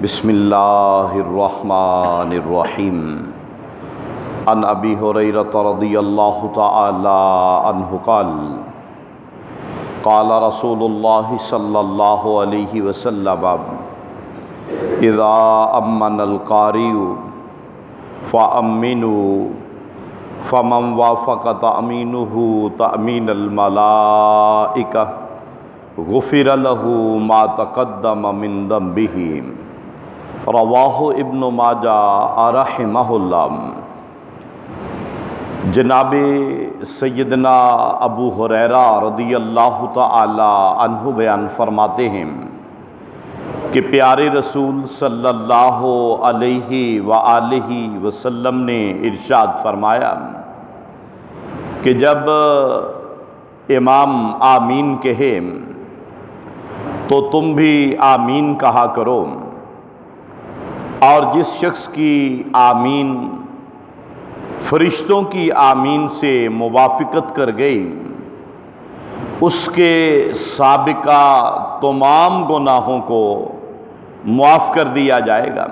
بسم اللہ الرحمن الرحیم عن ابی ہریرہ رضی اللہ تعالی عنہ قال قال رسول اللہ صلی اللہ علیہ وسلم اذا امن القاری فامنوا فمن وافق تأمینہ تأمین الملائکہ غفر له ما تقدم من ذنبہ رواہ ابن ماجہ رحمہ اللہ۔ جناب سیدنا ابو ہریرہ رضی اللہ تعالی عنہ بیان فرماتے ہیں کہ پیارے رسول صلی اللہ علیہ وآلہ وسلم نے ارشاد فرمایا کہ جب امام آمین کہے تو تم بھی آمین کہا کرو، اور جس شخص کی آمین فرشتوں کی آمین سے موافقت کر گئی اس کے سابقہ تمام گناہوں کو معاف کر دیا جائے گا۔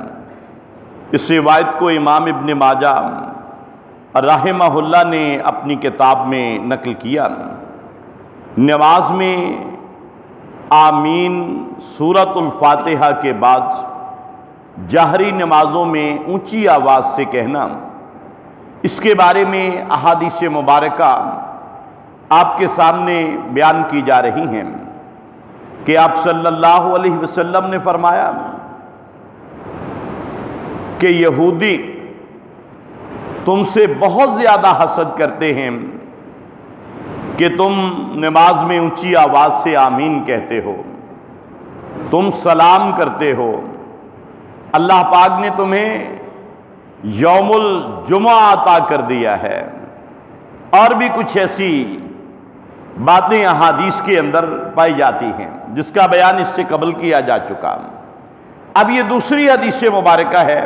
اس روایت کو امام ابن ماجہ رحمہ اللہ نے اپنی کتاب میں نقل کیا۔ نماز میں آمین سورۃ الفاتحہ کے بعد جہری نمازوں میں اونچی آواز سے کہنا، اس کے بارے میں احادیث مبارکہ آپ کے سامنے بیان کی جا رہی ہیں کہ آپ صلی اللہ علیہ وسلم نے فرمایا کہ یہودی تم سے بہت زیادہ حسد کرتے ہیں کہ تم نماز میں اونچی آواز سے آمین کہتے ہو، تم سلام کرتے ہو۔ اللہ پاک نے تمہیں یوم الجمعہ عطا کر دیا ہے، اور بھی کچھ ایسی باتیں احادیث کے اندر پائی جاتی ہیں جس کا بیان اس سے قبل کیا جا چکا۔ اب یہ دوسری حدیث مبارکہ ہے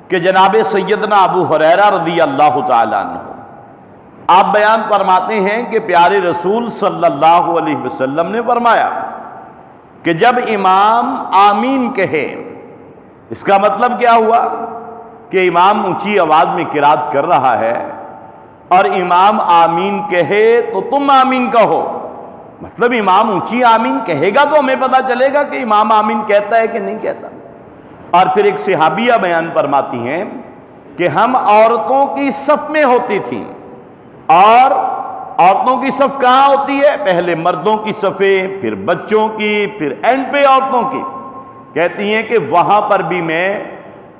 کہ جناب سیدنا ابو ہریرہ رضی اللہ تعالیٰ عنہ آپ بیان فرماتے ہیں کہ پیارے رسول صلی اللہ علیہ وسلم نے فرمایا کہ جب امام آمین کہے، اس کا مطلب کیا ہوا کہ امام اونچی آواز میں قرات کر رہا ہے اور امام آمین کہے تو تم آمین کہو، مطلب امام اونچی آمین کہے گا تو ہمیں پتہ چلے گا کہ امام آمین کہتا ہے کہ نہیں کہتا۔ اور پھر ایک صحابیہ بیان فرماتی ہیں کہ ہم عورتوں کی صف میں ہوتی تھیں، اور عورتوں کی صف کہاں ہوتی ہے؟ پہلے مردوں کی صفیں، پھر بچوں کی، پھر اینڈ پہ عورتوں کی۔ کہتی ہیں کہ وہاں پر بھی میں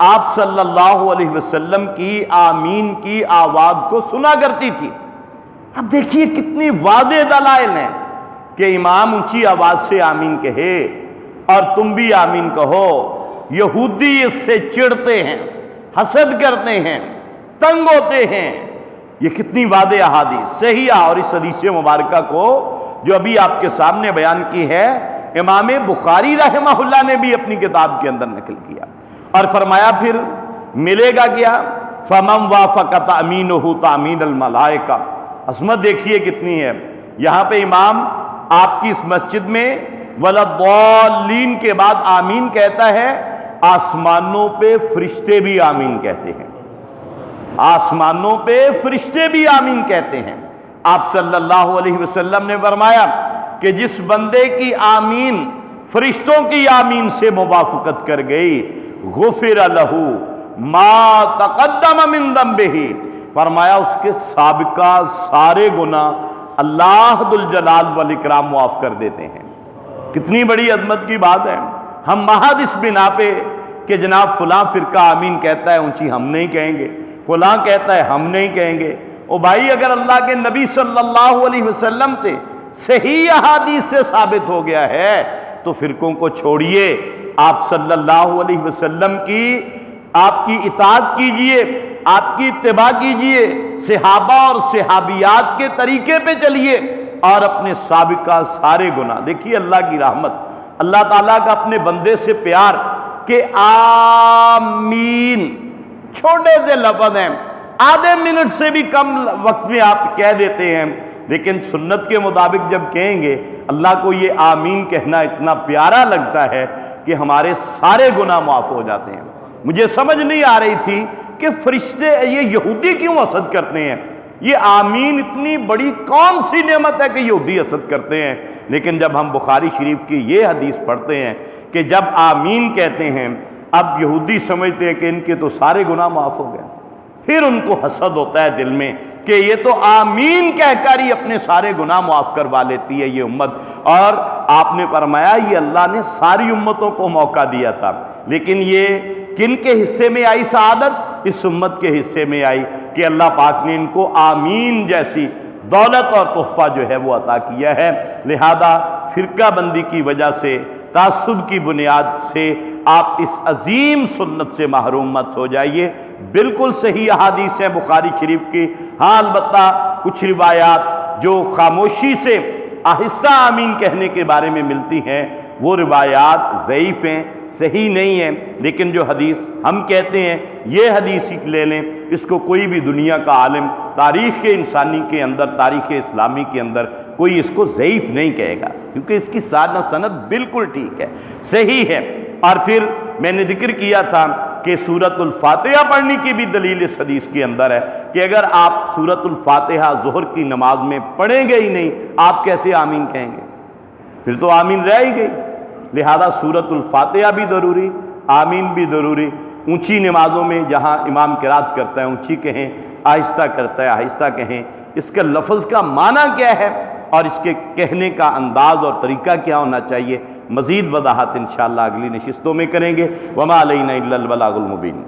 آپ صلی اللہ علیہ وسلم کی آمین کی آواز کو سنا کرتی تھی۔ اب دیکھیے کتنی واضح دلائل ہیں کہ امام اونچی آواز سے آمین کہے اور تم بھی آمین کہو۔ یہودی اس سے چڑھتے ہیں، حسد کرتے ہیں، تنگ ہوتے ہیں۔ یہ کتنی واضح احادیث صحیح، اور اس حدیث مبارکہ کو جو ابھی آپ کے سامنے بیان کی ہے امام بخاری رحمہ اللہ نے بھی اپنی کتاب کے اندر نقل کیا، اور فرمایا پھر ملے گا کیا؟ فَمَنْ وَافَقَ تَأْمِينُهُ تَأْمِينَ الْمَلَائِكَةِ۔ عظمت دیکھیے کتنی ہے۔ یہاں پہ امام آپ کی اس مسجد میں وَلَضَّالِّينَ کے بعد آمین کہتا ہے، آسمانوں پہ فرشتے بھی آمین کہتے ہیں، آسمانوں پہ فرشتے بھی آمین کہتے ہیں۔ آپ صلی اللہ علیہ وسلم نے فرمایا کہ جس بندے کی آمین فرشتوں کی آمین سے موافقت کر گئی، غفر لہ ما تقدم من ذنبہ، فرمایا اس کے سابقہ سارے گناہ اللہ ذو الجلال والاکرام معاف کر دیتے ہیں۔ کتنی بڑی عظمت کی بات ہے۔ ہم محض اس بنا پہ کہ جناب فلاں فرقہ آمین کہتا ہے اونچی ہم نہیں کہیں گے، فلاں کہتا ہے ہم نہیں کہیں گے۔ او بھائی، اگر اللہ کے نبی صلی اللہ علیہ وسلم سے صحیح احادیث سے ثابت ہو گیا ہے تو فرقوں کو چھوڑیے، آپ صلی اللہ علیہ وسلم کی آپ کی اطاعت کیجئے، آپ کی اتباع کیجئے، صحابہ اور صحابیات کے طریقے پہ چلیے، اور اپنے سابقہ سارے گناہ دیکھیے۔ اللہ کی رحمت، اللہ تعالیٰ کا اپنے بندے سے پیار کہ آمین چھوٹے سے لفظ ہیں، آدھے منٹ سے بھی کم وقت میں آپ کہہ دیتے ہیں، لیکن سنت کے مطابق جب کہیں گے اللہ کو یہ آمین کہنا اتنا پیارا لگتا ہے کہ ہمارے سارے گناہ معاف ہو جاتے ہیں۔ مجھے سمجھ نہیں آ رہی تھی کہ فرشتے یہ یہودی کیوں حسد کرتے ہیں، یہ آمین اتنی بڑی کون سی نعمت ہے کہ یہودی حسد کرتے ہیں۔ لیکن جب ہم بخاری شریف کی یہ حدیث پڑھتے ہیں کہ جب آمین کہتے ہیں، اب یہودی سمجھتے ہیں کہ ان کے تو سارے گناہ معاف ہو گئے، پھر ان کو حسد ہوتا ہے دل میں کہ یہ تو آمین کہہ کر ہی اپنے سارے گناہ معاف کروا لیتی ہے یہ امت۔ اور آپ نے فرمایا یہ اللہ نے ساری امتوں کو موقع دیا تھا، لیکن یہ کن کے حصے میں آئی سعادت؟ اس امت کے حصے میں آئی کہ اللہ پاک نے ان کو آمین جیسی دولت اور تحفہ جو ہے وہ عطا کیا ہے۔ لہذا فرقہ بندی کی وجہ سے، تعصب کی بنیاد سے آپ اس عظیم سنت سے محروم مت ہو جائیے۔ بالکل صحیح احادیث ہیں بخاری شریف کی، ہاں البتہ کچھ روایات جو خاموشی سے آہستہ آمین کہنے کے بارے میں ملتی ہیں وہ روایات ضعیف ہیں، صحیح نہیں ہیں۔ لیکن جو حدیث ہم کہتے ہیں یہ حدیث ہی لے لیں، اس کو کوئی بھی دنیا کا عالم تاریخ کے انسانی کے اندر، تاریخ اسلامی کے اندر کوئی اس کو ضعیف نہیں کہے گا، کیونکہ اس کی سند بالکل ٹھیک ہے، صحیح ہے۔ اور پھر میں نے ذکر کیا تھا کہ سورۃ الفاتحہ پڑھنے کی بھی دلیل اس حدیث کے اندر ہے کہ اگر آپ سورۃ الفاتحہ ظہر کی نماز میں پڑھیں گے ہی نہیں، آپ کیسے آمین کہیں گے؟ پھر تو آمین رہ ہی گئی۔ لہذا سورۃ الفاتحہ بھی ضروری، آمین بھی ضروری۔ اونچی نمازوں میں جہاں امام قرات کرتا ہے اونچی کہیں، آہستہ کرتا ہے آہستہ کہیں، اس کا لفظ کا معنی کیا ہے اور اس کے کہنے کا انداز اور طریقہ کیا ہونا چاہیے، مزید وضاحت انشاءاللہ اگلی نشستوں میں کریں گے۔ وما علینا الا البلاغ المبین۔